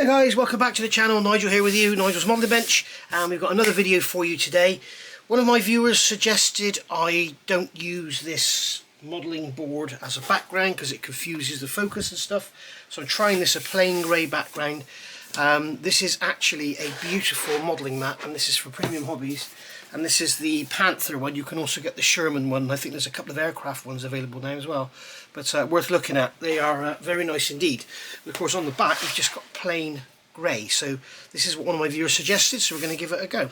Hey guys, welcome back to the channel. Nigel here with you, Nigel's Modelling Bench, and we've got another video for you today. One of my viewers suggested I don't use this modelling board as a background because it confuses the focus and stuff, so I'm trying this a plain grey background. This is actually a beautiful modelling mat, and this is for Premium Hobbies, and this is the Panther one. You can also get the Sherman one. I think there's a couple of aircraft ones available now as well, but worth looking at. They are very nice indeed. Of course, on the back you've just got plain grey, so this is what one of my viewers suggested, so we're going to give it a go.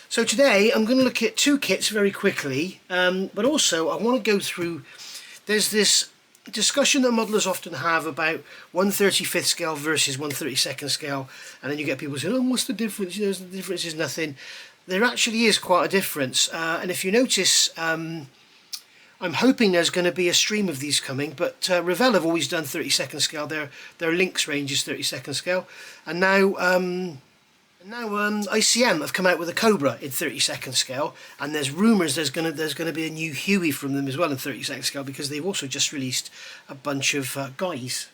So today I'm going to look at two kits very quickly, but also I want to go through, there's this discussion that modelers often have about 1/35th scale versus 1/32nd scale, and then you get people saying, oh, what's the difference? You know, the difference is nothing. There actually is quite a difference, and if you notice, I'm hoping there's going to be a stream of these coming, but Revell have always done 32nd scale. Their Lynx range is 32nd scale, and now ICM have come out with a Cobra in 32nd scale, and there's rumours there's going to be a new Huey from them as well in 32nd scale, because they've also just released a bunch of guys.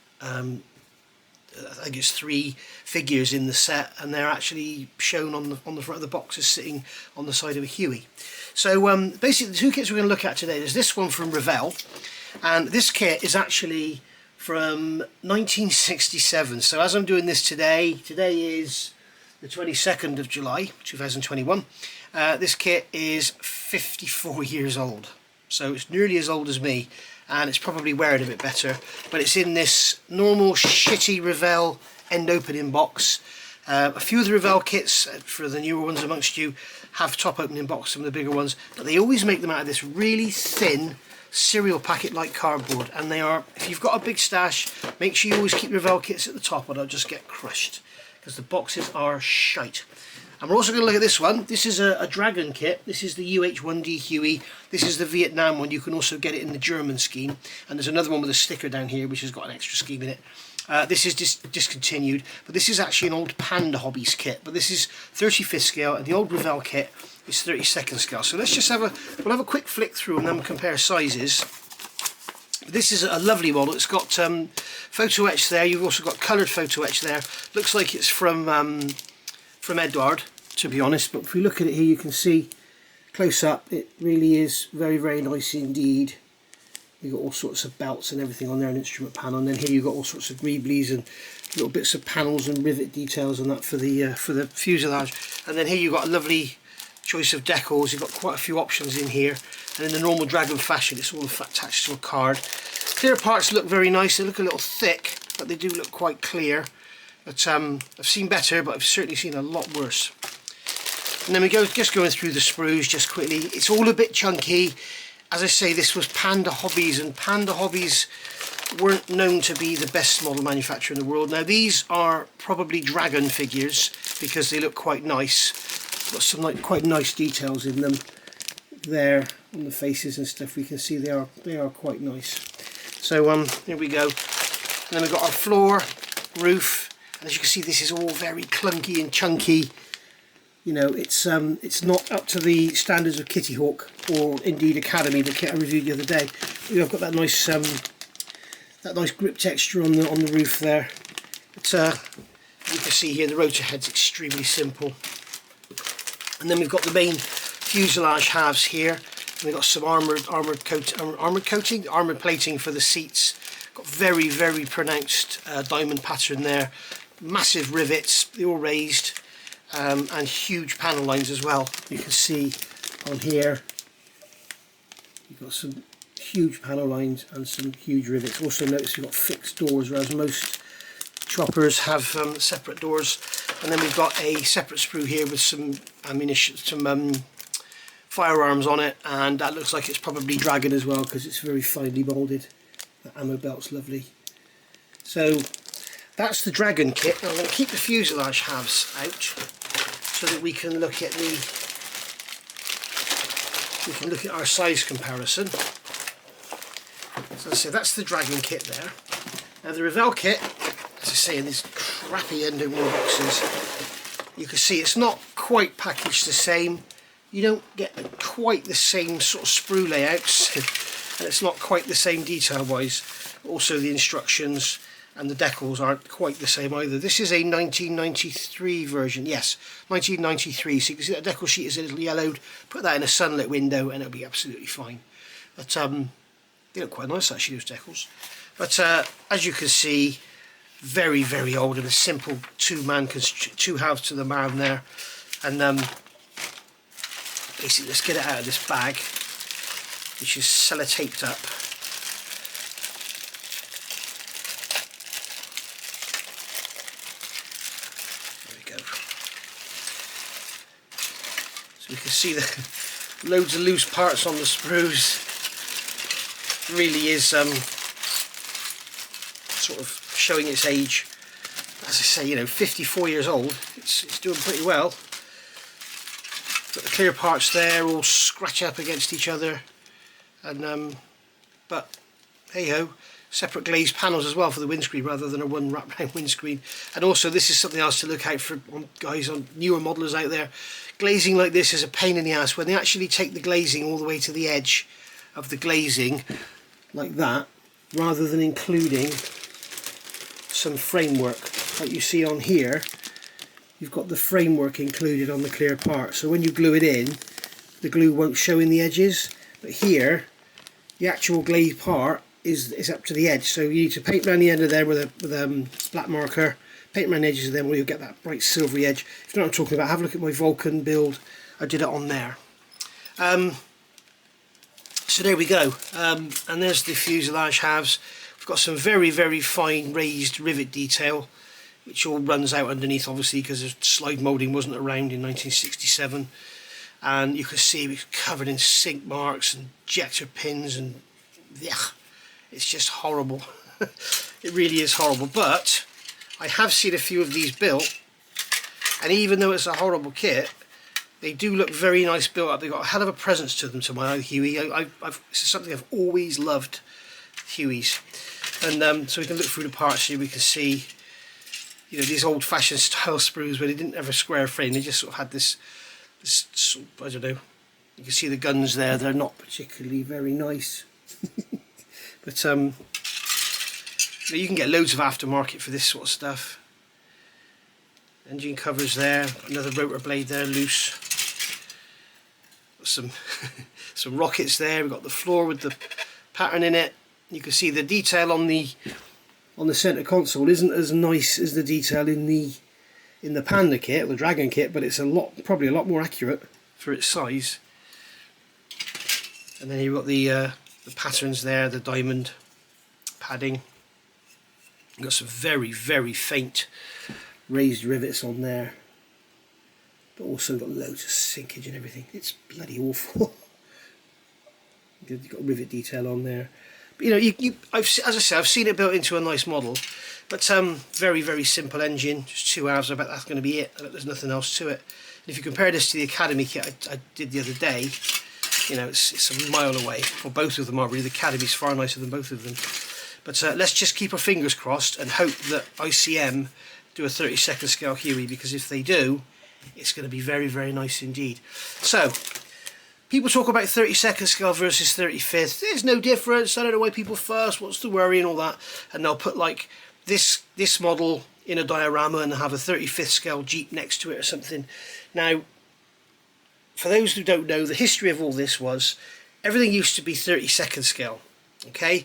I think it's 3 figures in the set, and they're actually shown on the front of the box as sitting on the side of a Huey. So basically the two kits we're going to look at today, there's this one from Revell, and this kit is actually from 1967. So as I'm doing this today is the 22nd of July 2021. This kit is 54 years old, so it's nearly as old as me, and it's probably wearing a bit better, but it's in this normal shitty Revell end opening box. A few of the Revell kits, for the newer ones amongst you, have top opening box, some of the bigger ones, but they always make them out of this really thin cereal packet like cardboard, and they are, if you've got a big stash, make sure you always keep Revell kits at the top or they'll just get crushed, because the boxes are shite. And we're also going to look at this one. This is a Dragon kit. This is the UH-1D Huey. This is the Vietnam one. You can also get it in the German scheme. And there's another one with a sticker down here which has got an extra scheme in it. This is discontinued, but this is actually an old Panda Hobbies kit. But this is 35th scale, and the old Revell kit is 32nd scale. So let's just we'll have a quick flick through and then we'll compare sizes. This is a lovely model. It's got photo etch there. You've also got coloured photo etch there. Looks like it's from Edward, to be honest. But if we look at it here, you can see close up, it really is very, very nice indeed. You've got all sorts of belts and everything on there, an instrument panel, and then here you've got all sorts of greeblies and little bits of panels and rivet details on that for the fuselage. And then here you've got a lovely choice of decals. You've got quite a few options in here, and in the normal Dragon fashion, it's all attached to a card. Clear parts look very nice. They look a little thick, but they do look quite clear. But I've seen better, but I've certainly seen a lot worse. And then we go just going through the sprues just quickly. It's all a bit chunky. As I say, this was Panda Hobbies, and Panda Hobbies weren't known to be the best model manufacturer in the world. Now these are probably Dragon figures because they look quite nice. Got some quite nice details in them there on the faces and stuff. We can see they are quite nice. So here we go. And then we've got our floor, roof, and as you can see, this is all very clunky and chunky. You know, it's not up to the standards of Kitty Hawk or indeed Academy, the kit I reviewed the other day. I've got that nice grip texture on the roof there. But you can see here the rotor head's extremely simple. And then we've got the main fuselage halves here. And we've got some armoured plating for the seats. Got very, very pronounced diamond pattern there. Massive rivets, they're all raised. And huge panel lines as well. You can see on here you've got some huge panel lines and some huge rivets. Also notice you've got fixed doors, whereas most choppers have separate doors. And then we've got a separate sprue here with some ammunition, some firearms on it, and that looks like it's probably Dragon as well because it's very finely moulded. The ammo belt's lovely. So that's the Dragon kit. Now I'm going to keep the fuselage halves out so that we can look at our size comparison. So I say that's the Dragon kit there. Now the Revell kit, as I say, in these crappy end opening boxes, you can see it's not quite packaged the same. You don't get quite the same sort of sprue layouts, and it's not quite the same detail wise. Also the instructions and the decals aren't quite the same either. This is a 1993 version, yes, 1993, so you can see that decal sheet is a little yellowed. Put that in a sunlit window and it'll be absolutely fine. But they look quite nice actually, those decals. But as you can see, very, very old, and a simple two halves to the man there. And basically, let's get it out of this bag, which is sellotaped up. There we go. So we can see the loads of loose parts on the sprues. It really is sort of showing its age. As I say, you know, 54 years old. It's doing pretty well. Got the clear parts there, all scratch up against each other, and but hey ho, separate glazed panels as well for the windscreen rather than a one wrap round windscreen. And also, this is something else to look out for on guys, on newer modelers out there. Glazing like this is a pain in the ass. When they actually take the glazing all the way to the edge of the glazing like that, rather than including some framework like you see on here, you've got the framework included on the clear part, so when you glue it in, the glue won't show in the edges. But here, the actual glazed part is up to the edge, so you need to paint around the end of there with a black marker, paint around the edges of them where you'll get that bright silvery edge. If you know what I'm talking about, have a look at my Vulcan build. I did it on there. So there we go, and there's the fuselage halves. We've got some very, very fine raised rivet detail, which all runs out underneath, obviously, because the slide moulding wasn't around in 1967. And you can see it's covered in sink marks and ejector pins, and yeah, it's just horrible. It really is horrible. But I have seen a few of these built, and even though it's a horrible kit, they do look very nice built up. They've got a hell of a presence to them, to my eye, Huey. This is something I've always loved, Hueys. And so we can look through the parts here. We can see, you know, these old-fashioned style sprues where they didn't have a square frame. They just sort of had this sort of, I don't know. You can see the guns there. They're not particularly very nice. But you know, you can get loads of aftermarket for this sort of stuff. Engine covers there. Another rotor blade there, loose. Got some some rockets there. We've got the floor with the pattern in it. You can see the detail on the centre console isn't as nice as the detail in the Panda kit, the Dragon kit, but it's probably a lot more accurate for its size. And then you've got the patterns there, the diamond padding. You've got some very, very faint raised rivets on there, but also got loads of sinkage and everything. It's bloody awful. You've got rivet detail on there. But, you know, as I say, I've seen it built into a nice model, but very, very simple engine, just two halves. I bet that's going to be it. I bet there's nothing else to it. And if you compare this to the Academy kit I did the other day, you know, it's a mile away. Well, both of them are really. The Academy's far nicer than both of them. But let's just keep our fingers crossed and hope that ICM do a 32nd scale Huey, because if they do, it's going to be very, very nice indeed. So, people talk about 32nd scale versus 35th. There's no difference. I don't know why people fuss. What's the worry and all that? And they'll put like this model in a diorama and have a 35th scale Jeep next to it or something. Now, for those who don't know, the history of all this was everything used to be 32nd scale. Okay,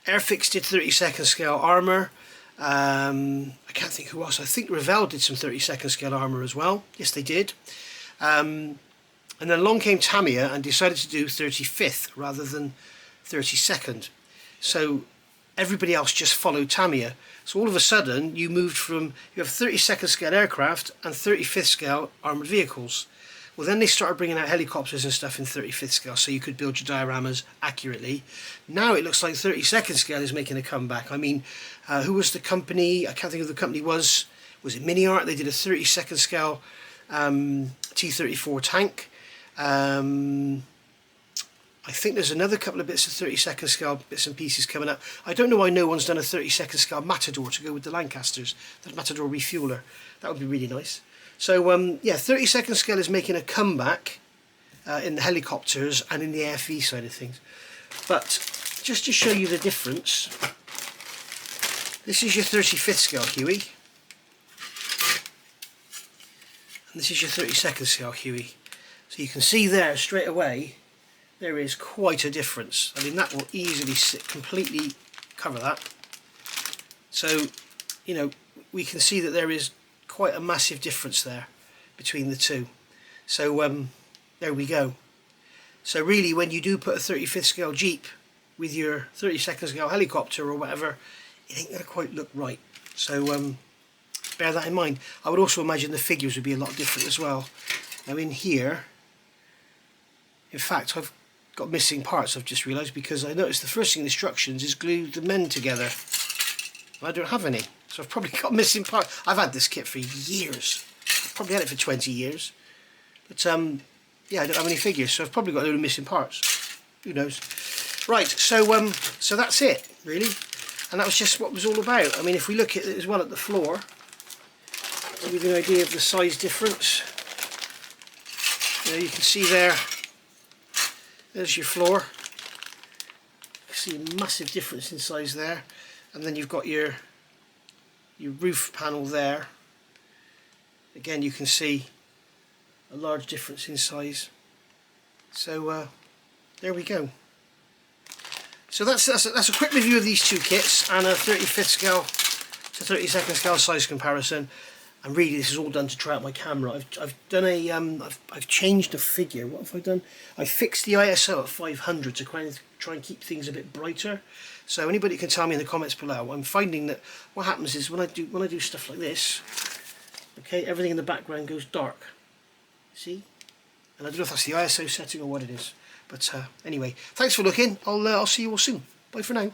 Airfix did 32nd scale armour. I can't think who else. I think Revell did some 32nd scale armour as well. Yes, they did. And then along came Tamiya and decided to do 35th rather than 32nd. So everybody else just followed Tamiya. So all of a sudden you moved from, you have 32nd scale aircraft and 35th scale armoured vehicles. Well, then they started bringing out helicopters and stuff in 35th scale, so you could build your dioramas accurately. Now it looks like 32nd scale is making a comeback. I mean, who was the company? I can't think of the company. Was it Mini Art? They did a 32nd scale T-34 tank. I think there's another couple of bits of 32nd scale bits and pieces coming up. I don't know why no one's done a 32nd scale Matador to go with the Lancasters. That Matador refueler. That would be really nice. So yeah, 32nd scale is making a comeback in the helicopters and in the AFV side of things. But just to show you the difference, This is your 35th scale Huey, and this is your 32nd scale Huey. So you can see there straight away there is quite a difference. I mean, that will easily completely cover that. So, you know, we can see that there is quite a massive difference there between the two. So there we go. So really, when you do put a 35th scale Jeep with your 32nd scale helicopter or whatever, it ain't going to quite look right. So bear that in mind. I would also imagine the figures would be a lot different as well. Now in here, in fact, I've got missing parts, I've just realised, because I noticed the first thing in the instructions is glue the men together. I don't have any, so I've probably got missing parts. I've had this kit for years. I've probably had it for 20 years. But yeah, I don't have any figures, so I've probably got a load of missing parts. Who knows? Right, so so that's it, really. And that was just what it was all about. I mean, if we look at it as well at the floor, to give you an idea of the size difference. You know, you can see there's your floor. You see a massive difference in size there. And then you've got your roof panel there. Again, you can see a large difference in size. So there we go. So that's a quick review of these two kits and a 35th scale to 32nd scale size comparison. And really, this is all done to try out my camera. I've done a I've changed the figure. What have I done? I fixed the ISO at 500 to try and keep things a bit brighter. So anybody can tell me in the comments below. I'm finding that what happens is when I do stuff like this, okay, everything in the background goes dark. See? And I don't know if that's the ISO setting or what it is. But anyway, thanks for looking. I'll see you all soon. Bye for now.